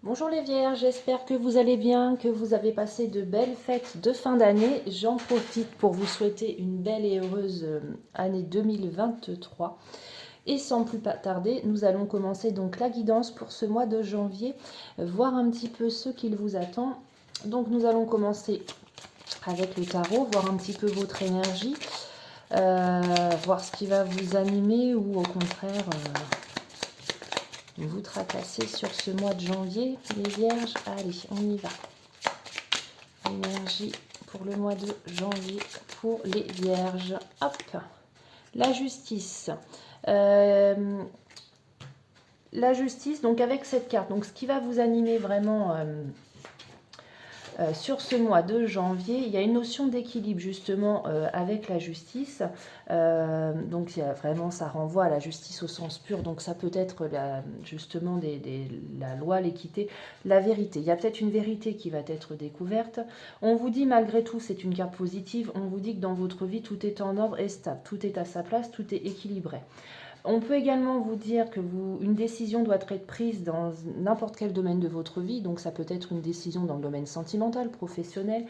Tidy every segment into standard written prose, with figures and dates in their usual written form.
Bonjour les Vierges, j'espère que vous allez bien, que vous avez passé de belles fêtes de fin d'année. J'en profite pour vous souhaiter une belle et heureuse année 2023. Et sans plus tarder, nous allons commencer donc la guidance pour ce mois de janvier, voir un petit peu ce qu'il vous attend. Donc nous allons commencer avec le tarot, voir un petit peu votre énergie, voir ce qui va vous animer ou au contraire vous tracasser sur ce mois de janvier, les Vierges. Allez, on y va. Énergie pour le mois de janvier pour les Vierges. Hop, la justice. La justice, donc avec cette carte, donc ce qui va vous animer vraiment sur ce mois de janvier, il y a une notion d'équilibre justement avec la justice. Donc il y a vraiment, ça renvoie à la justice au sens pur. Donc ça peut être justement la loi, l'équité, la vérité. Il y a peut-être une vérité qui va être découverte. On vous dit malgré tout, c'est une carte positive, on vous dit que dans votre vie, tout est en ordre et stable. Tout est à sa place, tout est équilibré. On peut également vous dire que une décision doit être prise dans n'importe quel domaine de votre vie. Donc ça peut être une décision dans le domaine sentimental, professionnel.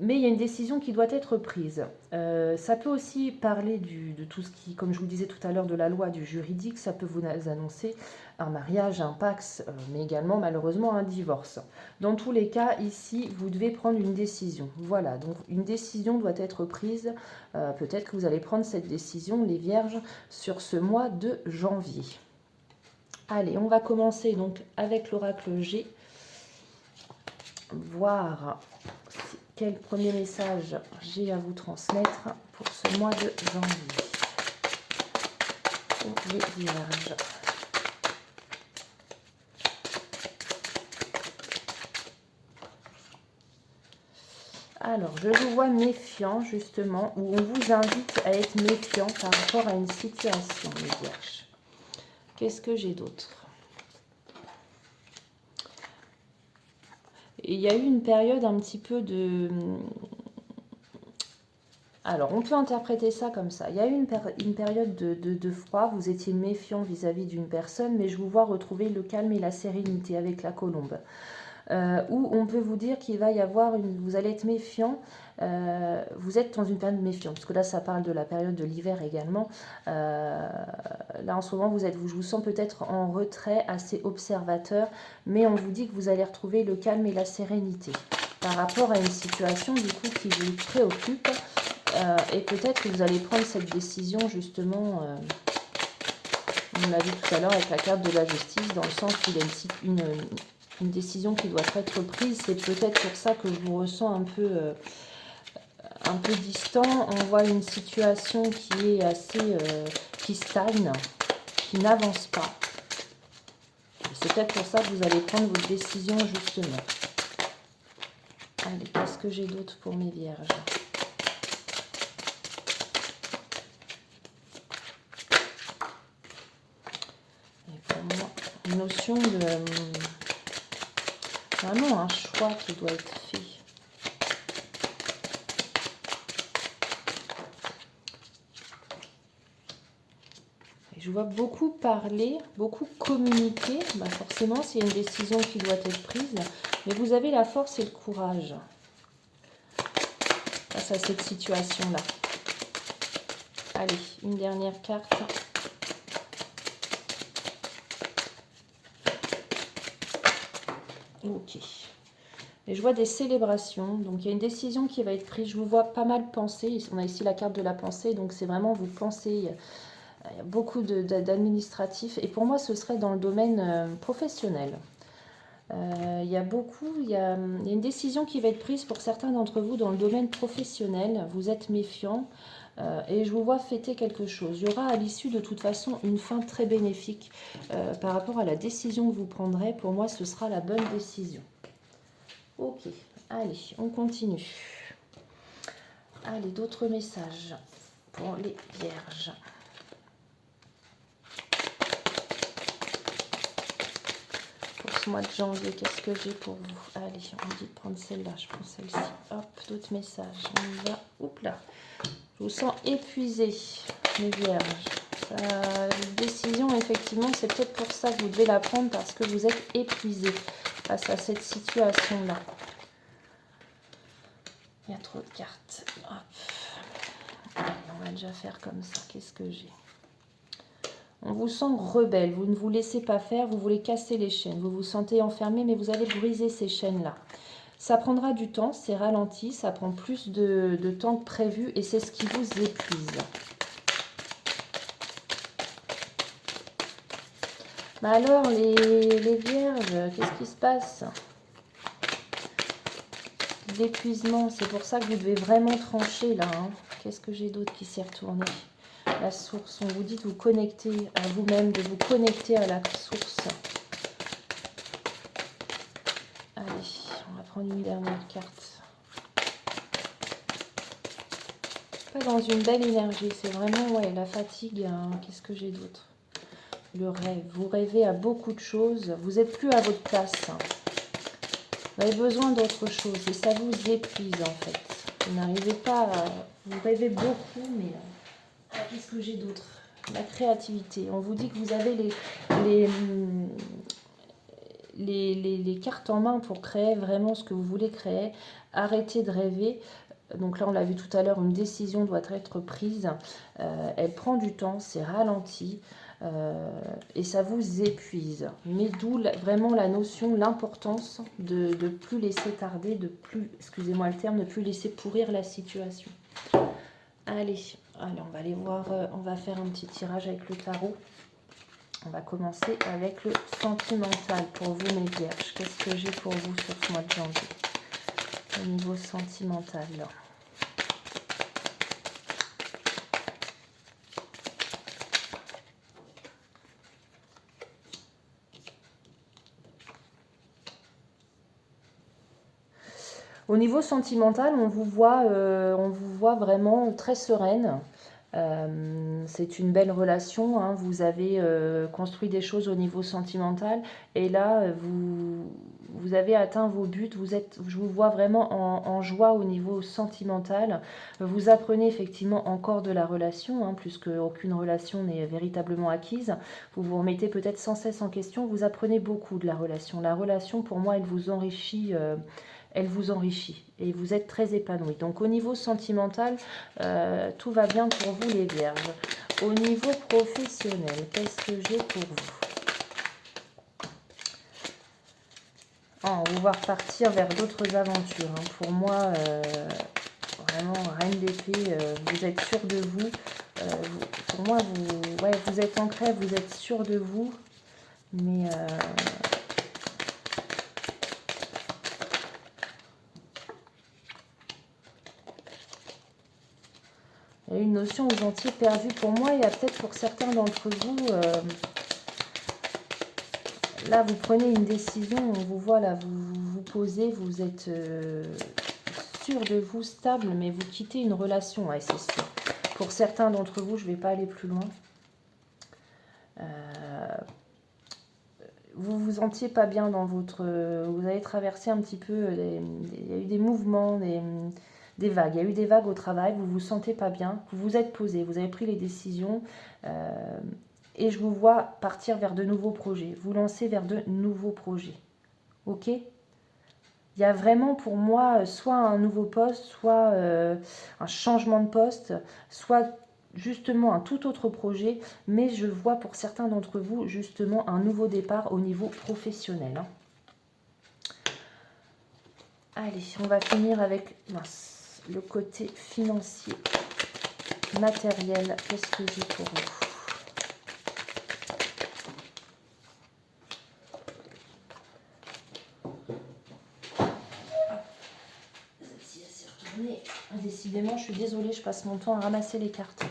Mais il y a une décision qui doit être prise. Ça peut aussi parler de tout ce qui, comme je vous le disais tout à l'heure, de la loi, du juridique. Ça peut vous annoncer un mariage, un pax, mais également malheureusement un divorce. Dans tous les cas, ici, vous devez prendre une décision. Voilà, donc une décision doit être prise. Peut-être que vous allez prendre cette décision, les Vierges, sur ce mois de janvier. Allez, on va commencer donc avec l'oracle G. Voir quel premier message j'ai à vous transmettre pour ce mois de janvier. Pour les Vierges. Alors, je vous vois méfiant, justement, où on vous invite à être méfiant par rapport à une situation, les Vierges. Qu'est-ce que j'ai d'autre? Il y a eu une période un petit peu de... Alors, on peut interpréter ça comme ça. Il y a eu une période de froid, vous étiez méfiant vis-à-vis d'une personne, mais je vous vois retrouver le calme et la sérénité avec la colombe. Où on peut vous dire qu'il va y avoir vous allez être méfiant, vous êtes dans une période méfiante, parce que là ça parle de la période de l'hiver également. Là en ce moment je vous sens peut-être en retrait, assez observateur, mais on vous dit que vous allez retrouver le calme et la sérénité par rapport à une situation du coup qui vous préoccupe, et peut-être que vous allez prendre cette décision justement, on l'a vu tout à l'heure avec la carte de la justice, dans le sens où il y a une décision qui doit être prise. C'est peut-être pour ça que je vous ressens un peu distant. On voit une situation qui est assez... qui stagne, qui n'avance pas. C'est peut-être pour ça que vous allez prendre votre décision justement. Allez, qu'est-ce que j'ai d'autre pour mes Vierges? Et pour moi, une notion de... vraiment un choix qui doit être fait. Et je vois beaucoup parler, beaucoup communiquer. Bah forcément, c'est une décision qui doit être prise. Mais vous avez la force et le courage face à cette situation-là. Allez, une dernière carte. Ok. Et je vois des célébrations, donc il y a une décision qui va être prise. Je vous vois pas mal penser. On a ici la carte de la pensée, donc c'est vraiment vous pensez. Il y a beaucoup d'administratifs. Et pour moi, ce serait dans le domaine professionnel. Il y a une décision qui va être prise pour certains d'entre vous dans le domaine professionnel. Vous êtes méfiant. Et je vous vois fêter quelque chose. Il y aura à l'issue de toute façon une fin très bénéfique par rapport à la décision que vous prendrez. Pour moi, ce sera la bonne décision. Ok, allez, on continue. Allez, d'autres messages pour les Vierges. Pour ce mois de janvier, qu'est-ce que j'ai pour vous? Allez, on me dit de prendre celle-là, je prends celle-ci. Hop, d'autres messages. On y va. Oups là. Je vous sens épuisé, mes Vierges. Une décision, effectivement, c'est peut-être pour ça que vous devez la prendre parce que vous êtes épuisé face à cette situation-là. Il y a trop de cartes. Hop. Allez, on va déjà faire comme ça. Qu'est-ce que j'ai? On vous sent rebelle, vous ne vous laissez pas faire, vous voulez casser les chaînes, vous vous sentez enfermé, mais vous allez briser ces chaînes-là. Ça prendra du temps, c'est ralenti, ça prend plus de temps que prévu et c'est ce qui vous épuise. Bah alors, les vierges, qu'est-ce qui se passe? L'épuisement, c'est pour ça que vous devez vraiment trancher là. Hein. Qu'est-ce que j'ai d'autre qui s'est retourné? La source, on vous dit de vous connecter à vous-même, de vous connecter à la source. Allez, on va prendre une dernière carte. Pas dans une belle énergie, c'est vraiment ouais, la fatigue. Hein. Qu'est-ce que j'ai d'autre? Le rêve. Vous rêvez à beaucoup de choses, vous n'êtes plus à votre place. Hein. Vous avez besoin d'autre chose et ça vous épuise en fait. Vous n'arrivez pas à... Vous rêvez beaucoup, mais... Qu'est-ce que j'ai d'autre? La créativité. On vous dit que vous avez les cartes en main pour créer vraiment ce que vous voulez créer. Arrêtez de rêver. Donc là, on l'a vu tout à l'heure, une décision doit être prise. Elle prend du temps, c'est ralenti. Et ça vous épuise. Mais d'où vraiment la notion, l'importance de ne plus laisser tarder, de plus, excusez-moi le terme, de plus laisser pourrir la situation. Allez, on va aller voir, on va faire un petit tirage avec le tarot. On va commencer avec le sentimental pour vous, mes vierges. Qu'est-ce que j'ai pour vous sur ce mois de janvier au niveau sentimental là. Au niveau sentimental, on vous voit vraiment très sereine. C'est une belle relation, hein. Vous avez construit des choses au niveau sentimental et là, vous avez atteint vos buts. Je vous vois vraiment en joie au niveau sentimental. Vous apprenez effectivement encore de la relation, hein, puisque aucune relation n'est véritablement acquise. Vous vous remettez peut-être sans cesse en question. Vous apprenez beaucoup de la relation. La relation, pour moi, elle vous enrichit. Elle vous enrichit et vous êtes très épanoui. Donc au niveau sentimental, tout va bien pour vous les vierges. Au niveau professionnel, qu'est-ce que j'ai pour vous? On va repartir vers d'autres aventures. Hein. Pour moi, vraiment, reine d'épée, vous êtes sûr de vous. Pour moi, vous êtes ancré, vous êtes sûr de vous. Mais... il y a une notion aux entiers perdus. Pour moi, il y a peut-être pour certains d'entre vous, là, vous prenez une décision, on vous voit là, vous posez, vous êtes sûr de vous, stable, mais vous quittez une relation, ouais, c'est sûr. Pour certains d'entre vous, je ne vais pas aller plus loin. Vous vous sentiez pas bien dans votre... vous avez traversé un petit peu, il y a eu des mouvements, des vagues. Il y a eu des vagues au travail, vous vous sentez pas bien, vous vous êtes posé, vous avez pris les décisions et je vous vois partir vers de nouveaux projets, vous lancer vers de nouveaux projets. Ok? Il y a vraiment pour moi soit un nouveau poste, soit un changement de poste, soit justement un tout autre projet, mais je vois pour certains d'entre vous justement un nouveau départ au niveau professionnel. Hein. Allez, on va finir avec... le côté financier, matériel, qu'est-ce que j'ai pour vous? Celle-ci, elle s'est retournée. Décidément, je suis désolée, je passe mon temps à ramasser les cartes.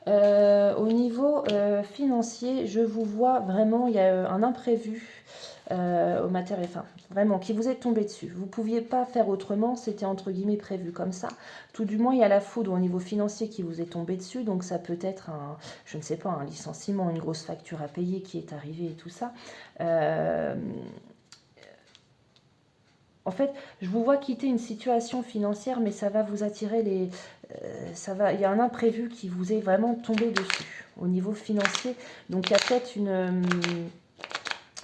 Au niveau financier, je vous vois vraiment, il y a un imprévu au matériel, enfin vraiment, qui vous est tombé dessus. Vous ne pouviez pas faire autrement, c'était entre guillemets prévu comme ça. Tout du moins, il y a la foudre au niveau financier qui vous est tombé dessus, donc ça peut être un, je ne sais pas, un licenciement, une grosse facture à payer qui est arrivée et tout ça. En fait, je vous vois quitter une situation financière, mais ça va vous attirer les... il y a un imprévu qui vous est vraiment tombé dessus au niveau financier. Donc, il y a peut-être une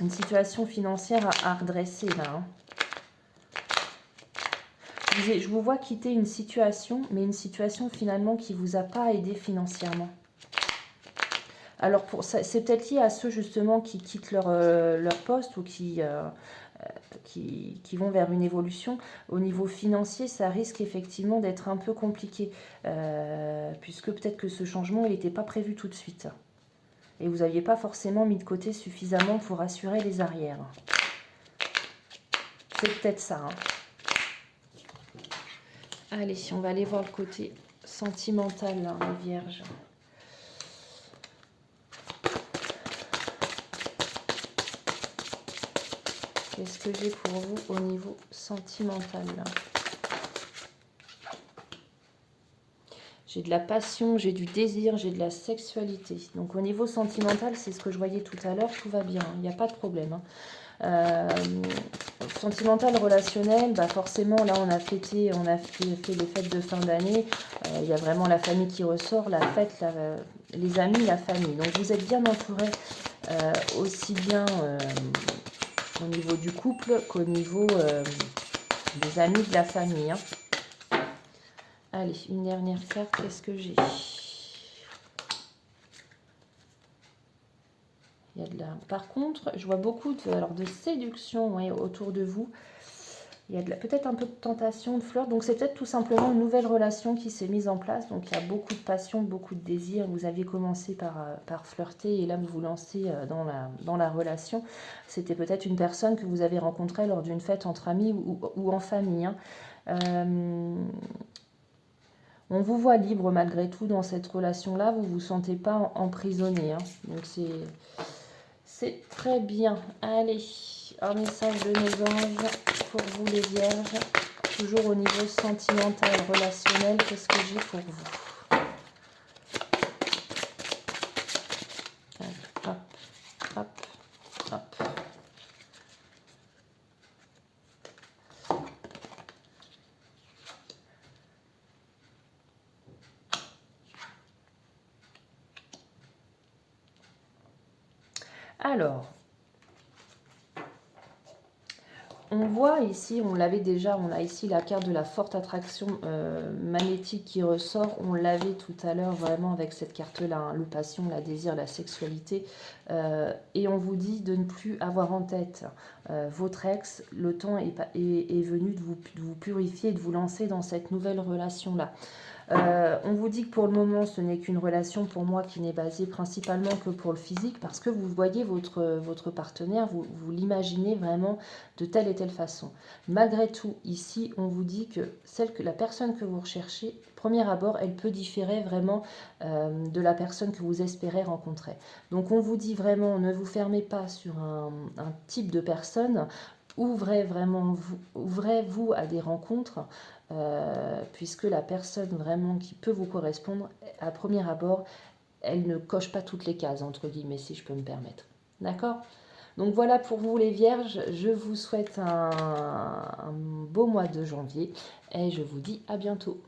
situation financière à redresser là. Hein. Je vous vois quitter une situation, mais une situation finalement qui ne vous a pas aidé financièrement. Alors, c'est peut-être lié à ceux justement qui quittent leur poste ou qui vont vers une évolution. Au niveau financier, ça risque effectivement d'être un peu compliqué, puisque peut-être que ce changement, il n'était pas prévu tout de suite. Et vous n'aviez pas forcément mis de côté suffisamment pour assurer les arrières. C'est peut-être ça. Hein. Allez, on va aller voir le côté sentimental, hein, les vierges. Qu'est-ce que j'ai pour vous au niveau sentimental là? J'ai de la passion, j'ai du désir, j'ai de la sexualité. Donc au niveau sentimental, c'est ce que je voyais tout à l'heure, tout va bien, il n'y a pas de problème. Hein. Sentimental, relationnel, bah forcément là on a fait les fêtes de fin d'année. Il y a vraiment la famille qui ressort, la fête, les amis, la famille. Donc vous êtes bien entouré aussi bien au niveau du couple qu'au niveau des amis, de la famille. Hein. Allez, une dernière carte, qu'est-ce que j'ai? Il y a de la... Par contre, je vois beaucoup de séduction autour de vous. Il y a peut-être un peu de tentation, de flirt. Donc, c'est peut-être tout simplement une nouvelle relation qui s'est mise en place. Donc, il y a beaucoup de passion, beaucoup de désir. Vous aviez commencé par flirter et là, vous vous lancez dans la relation. C'était peut-être une personne que vous avez rencontrée lors d'une fête entre amis ou en famille. Hein. On vous voit libre malgré tout dans cette relation-là. Vous ne vous sentez pas emprisonné. Hein. Donc, c'est très bien. Allez, un message de nos anges pour vous les vierges. Toujours au niveau sentimental, relationnel, qu'est-ce que j'ai pour vous? Allez, hop, hop, hop. Alors, on voit ici, on l'avait déjà, on a ici la carte de la forte attraction magnétique qui ressort. On l'avait tout à l'heure vraiment avec cette carte-là, hein, le passion, la désir, la sexualité. Et on vous dit de ne plus avoir en tête votre ex. Le temps est venu de vous purifier et de vous lancer dans cette nouvelle relation-là. On vous dit que pour le moment, ce n'est qu'une relation pour moi qui n'est basée principalement que pour le physique, parce que vous voyez votre partenaire, vous l'imaginez vraiment de telle et telle façon. Malgré tout, ici, on vous dit que la personne que vous recherchez, premier abord, elle peut différer vraiment de la personne que vous espérez rencontrer. Donc on vous dit vraiment, ne vous fermez pas sur un type de personne. Ouvrez-vous à des rencontres, puisque la personne vraiment qui peut vous correspondre, à premier abord, elle ne coche pas toutes les cases, entre guillemets, si je peux me permettre. D'accord ? Donc voilà pour vous les vierges, je vous souhaite un beau mois de janvier et je vous dis à bientôt.